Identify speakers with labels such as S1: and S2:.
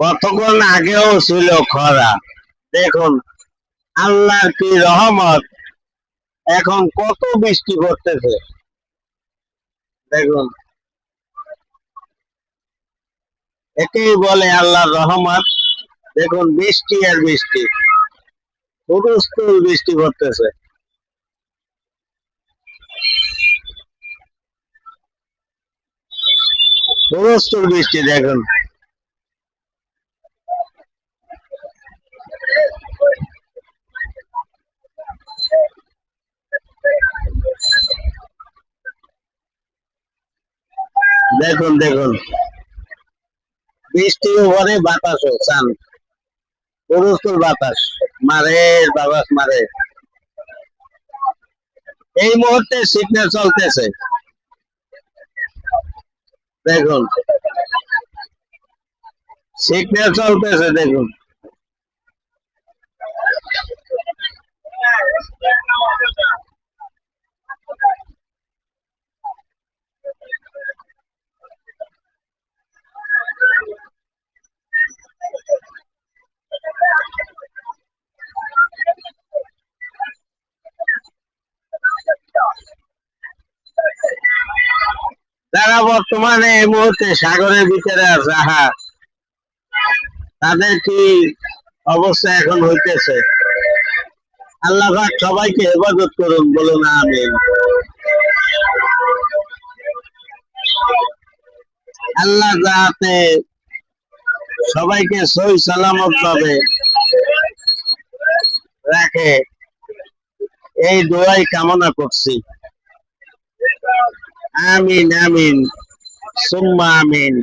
S1: কতক্ষণ আগেও ছিল খরা। দেখুন আল্লাহর কি রহমত, এখন কত বৃষ্টি পড়তেছে। দেখুন একেই বলে আল্লাহর রহমত। দেখুন বৃষ্টি আর বৃষ্টি, হুলস্থুল বৃষ্টি পড়তেছে। হুলস্থুল বৃষ্টি দেখুন। দেখুন দেখুন বৃষ্টির উপরে বাতাসও চান, হুলস্থুল বাতাস মারে, বাতাস মারে। এই মুহূর্তে সিগন্যাল চলতেছে। দেখুন সিগন্যাল চলতেছে দেখুন। যারা বর্তমানে এই মুহূর্তে সাগরের ভিতরে আছে, তাদের কি অবস্থা এখন হইতেছে। আল্লাহ পাক সবাইকে হেফাজত করুন, বলুন আমিন। আল্লাহ যাতে সবাইকে সহি সালামত ভাবে রাখে, এই দোয়াই কামনা করছি। আমিন আমিন সুম্মা আমিন।